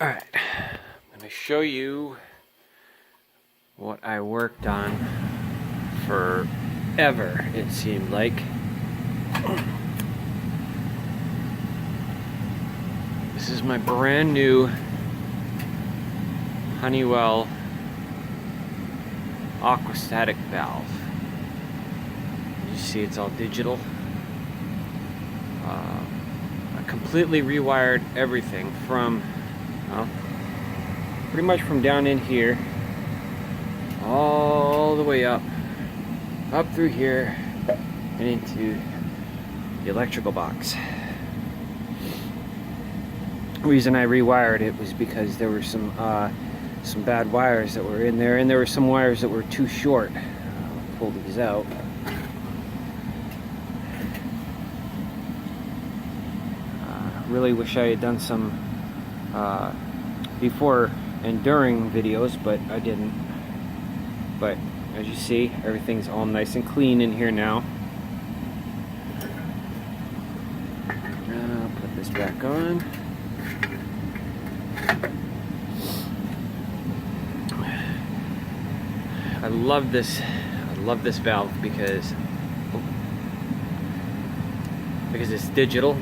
Alright, I'm going to show you what I worked on forever, it seemed like. This is my brand new Honeywell aquastatic valve. You see it's all digital. I completely rewired everything from pretty much from down in here all the way up through here and into the electrical box. The reason I rewired it was because there were some bad wires that were in there, and there were some wires that were too short. I'll pull these out. Really wish I had done some before and during videos, but I didn't. But as you see, everything's all nice and clean in here now. I'll put this back on. I love this valve because it's digital.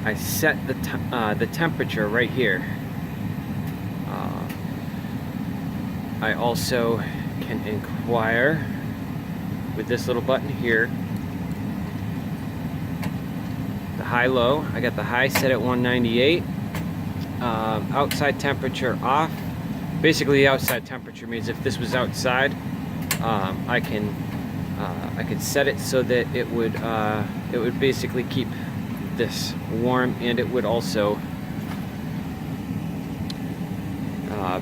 I set the temperature right here. I also can inquire with this little button here. The high-low. I got the high set at 198. Outside temperature off. Basically, the outside temperature means if this was outside, I could set it so that it would basically keep this warm, and it would also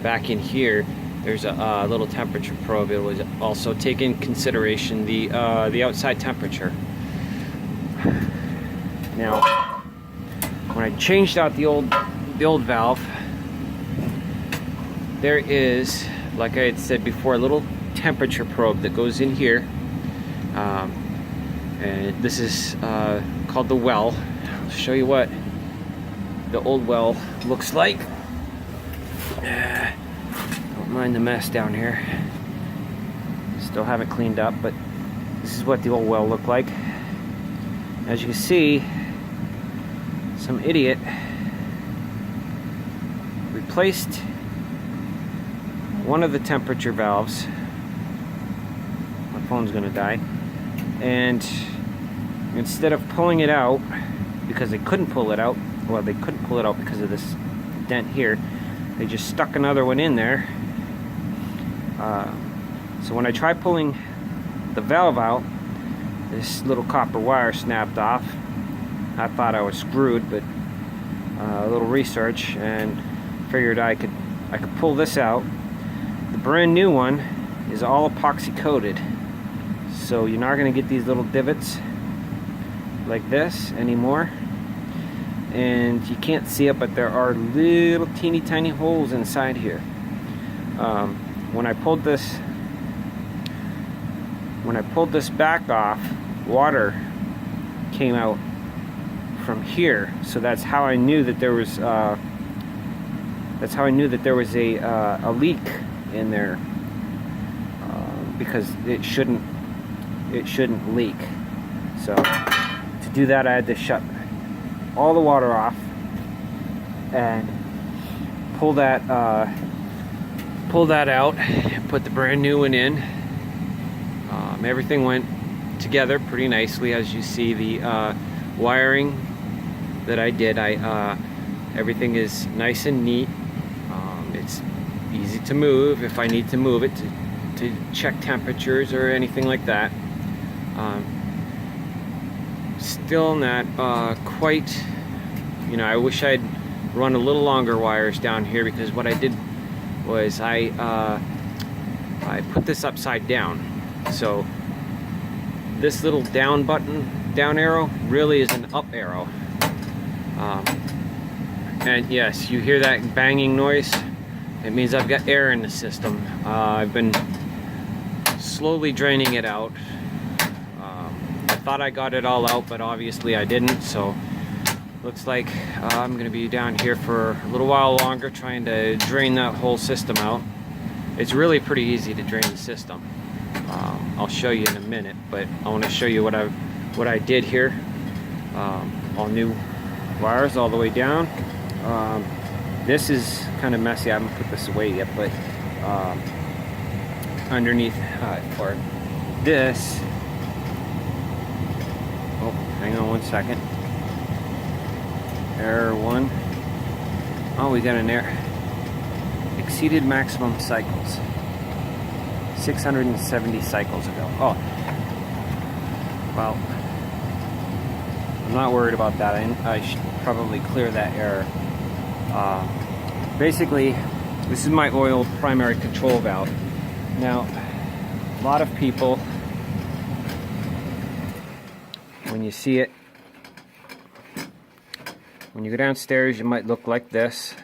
back in here there's a little temperature probe. It would also take in consideration the outside temperature. Now, when I changed out the old valve, there is, like I had said before, a little temperature probe that goes in here, and this is called the well. I'll show you what the old well looks like. Don't mind the mess down here. Still haven't cleaned up, but this is what the old well looked like. As you can see, some idiot replaced one of the temperature valves. My phone's gonna die. And instead of pulling it out, because they couldn't pull it out, well, they couldn't pull it out because of this dent here, they just stuck another one in there. So when I tried pulling the valve out, this little copper wire snapped off. I thought I was screwed, but a little research and figured I could pull this out. The brand new one is all epoxy coated, so you're not going to get these little divots like this anymore, and you can't see it, but there are little teeny tiny holes inside here. When I pulled this back off, water came out from here, so that's how I knew that there was a leak in there, because it shouldn't leak. So to do that, I had to shut all the water off and pull that out and put the brand new one in. Everything went together pretty nicely. As you see, the wiring that I did, everything is nice and neat. It's easy to move if I need to move it to check temperatures or anything like that. Still not quite, I wish I'd run a little longer wires down here, because what I did was I put this upside down. So this little down arrow really is an up arrow. And yes, you hear that banging noise? It means I've got air in the system. I've been slowly draining it out. I thought I got it all out, but obviously I didn't, so Looks like I'm going to be down here for a little while longer trying to drain that whole system out. It's really pretty easy to drain the system. I'll show you in a minute, but I want to show you what I did here. All new wires all the way down. This is kind of messy. I haven't put this away yet, but underneath or this. Oh, hang on one second. Error 1. Oh, we got an error. Exceeded maximum cycles. 670 cycles ago. Oh. Well, I'm not worried about that. I should probably clear that error. Basically, this is my oil primary control valve. Now, a lot of people, when you see it, when you go downstairs, you might look like this.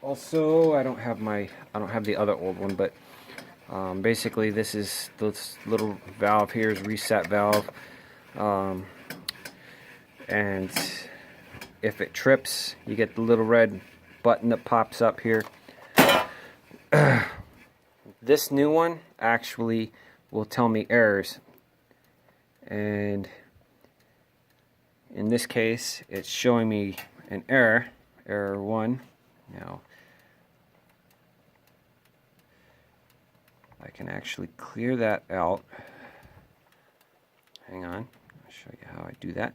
Also, I don't have the other old one, but basically this little valve here is reset valve, and if it trips, you get the little red button that pops up here. This new one actually will tell me errors, and in this case it's showing me an error 1. Now I can actually clear that out. Hang on, I'll show you how I do that.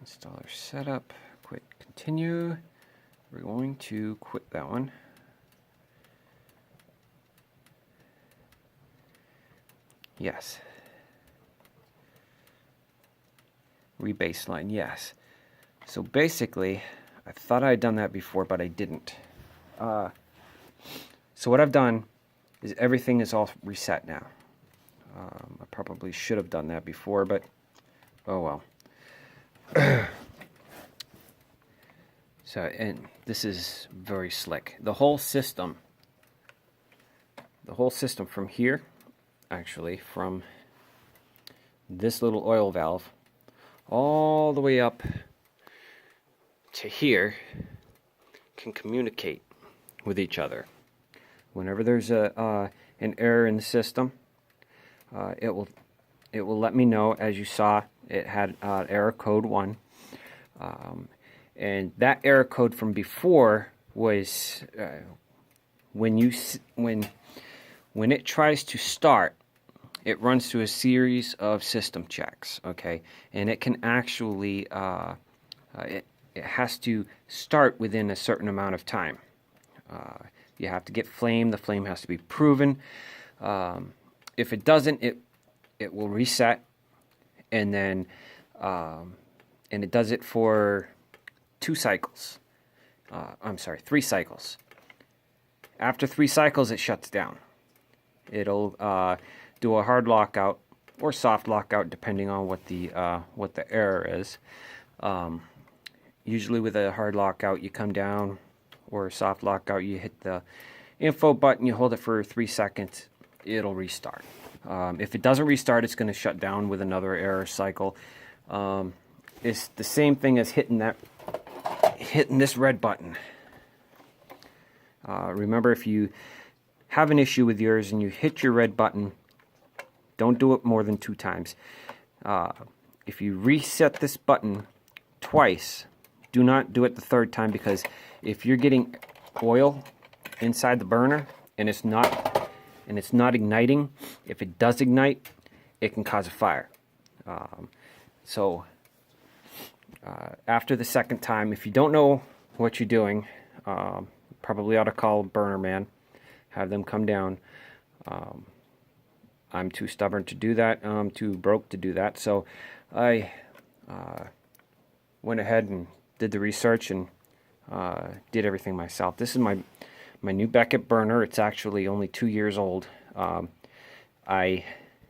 Installer setup, quit, continue. We're going to quit that one. Yes. Rebaseline, yes. So basically, I thought I had done that before, but I didn't. So what I've done is everything is all reset now. I probably should have done that before, but oh well. So, and this is very slick. The whole system from here, actually, from this little oil valve all the way up to here, can communicate with each other. Whenever there's an error in the system, it will let me know. As you saw, it had error code 1, and that error code from before was when it tries to start, it runs through a series of system checks. Okay, and it can actually it has to start within a certain amount of time. You have to get flame. The flame has to be proven. If it doesn't, it will reset, and then and it does it for 2 cycles. I'm sorry, 3 cycles. After 3 cycles, it shuts down. It'll do a hard lockout or soft lockout, depending on what the error is. Usually, with a hard lockout, you come down, or a soft lockout, you hit the info button, you hold it for 3 seconds, it'll restart. If it doesn't restart, it's going to shut down with another error cycle. It's the same thing as hitting this red button. Remember, if you have an issue with yours and you hit your red button, don't do it more than 2 times. If you reset this button twice, do not do it the 3rd time, because if you're getting oil inside the burner and it's not igniting, if it does ignite, it can cause a fire. After the 2nd time, if you don't know what you're doing, probably ought to call Burner Man, have them come down. I'm too stubborn to do that. I'm too broke to do that. So I went ahead and did the research and did everything myself. This is my new Beckett burner. It's actually only 2 years old. I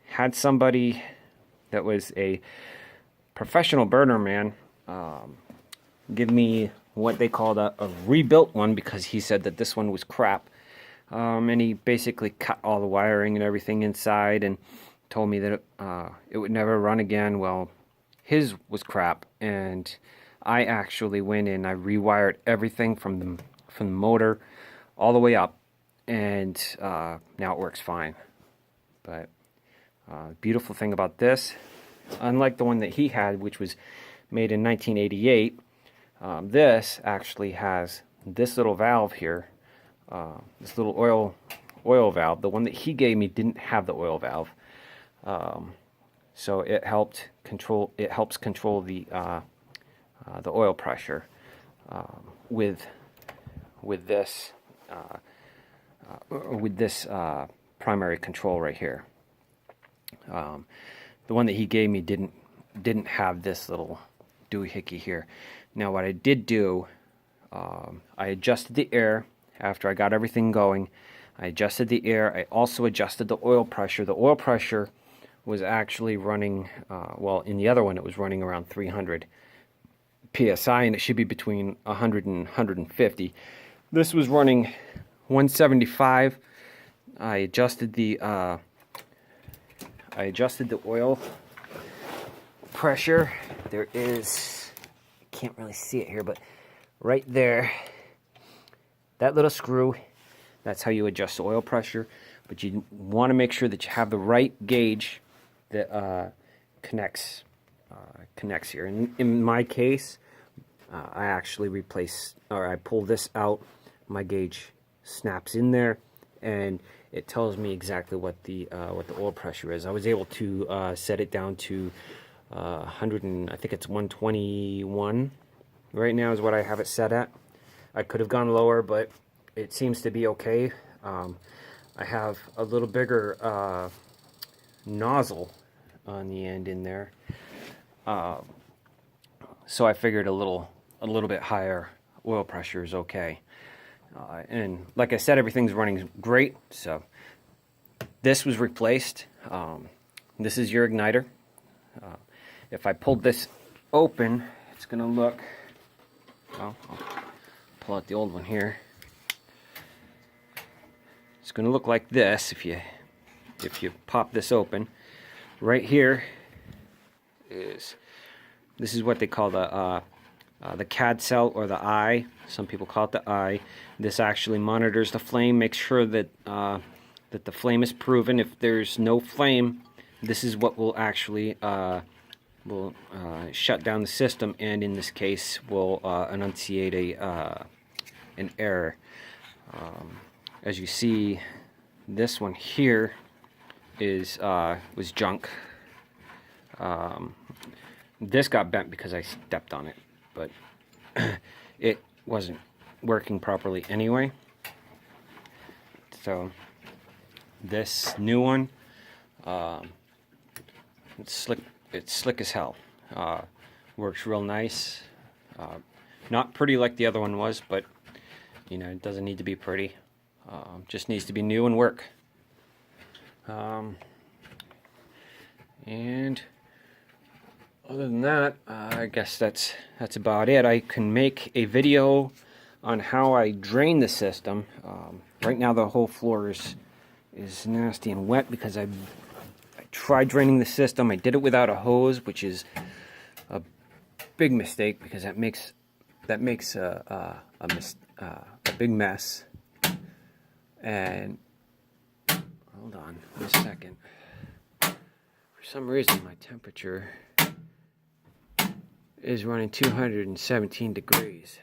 had somebody that was a professional burner man give me what they called a rebuilt one, because he said that this one was crap. And he basically cut all the wiring and everything inside, and told me that it would never run again. Well, his was crap, and I actually went in, I rewired everything from the motor all the way up, and now it works fine. But beautiful thing about this, unlike the one that he had, which was made in 1988, this actually has this little valve here, this little oil valve. The one that he gave me didn't have the oil valve, so it helps control the oil pressure with this primary control right here. The one that he gave me didn't have this little doohickey here. Now what I did do, I adjusted the air after I got everything going. I adjusted the air. I also adjusted the oil pressure. The oil pressure was actually running, well, in the other one it was running around 300 PSI, and it should be between 100 and 150. This was running 175. I adjusted the oil pressure. There is, I can't really see it here, but right there, that little screw, that's how you adjust the oil pressure. But you want to make sure that you have the right gauge that connects here. In my case, I actually I pull this out, my gauge snaps in there, and it tells me exactly what the oil pressure is. I was able to set it down to 100 and I think it's 121 right now is what I have it set at. I could have gone lower, but it seems to be okay. I have a little bigger nozzle on the end in there, so I figured a little bit higher oil pressure is okay. And like I said, everything's running great. So this was replaced. This is your igniter. If I pulled this open, it's gonna look, well, I'll pull out the old one here. It's gonna look like this if you pop this open. Right here is what they call the CAD cell, or the eye. Some people call it the eye. This actually monitors the flame, makes sure that that the flame is proven. If there's no flame, this is what will actually shut down the system, and in this case will enunciate an error. As you see, this one here was junk. This got bent because I stepped on it, but it wasn't working properly anyway. So this new one, it's slick as hell. Works real nice. Not pretty like the other one was, but you know, it doesn't need to be pretty. Just needs to be new and work. And other than that, I guess that's about it. I can make a video on how I drain the system. Right now the whole floor is nasty and wet because I tried draining the system. I did it without a hose, which is a big mistake because that makes a big mess. And hold on a second. For some reason my temperature is running 217 degrees.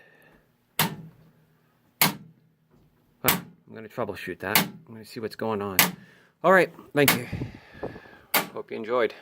Well, I'm going to troubleshoot that. I'm going to see what's going on. Alright, thank you. Hope you enjoyed.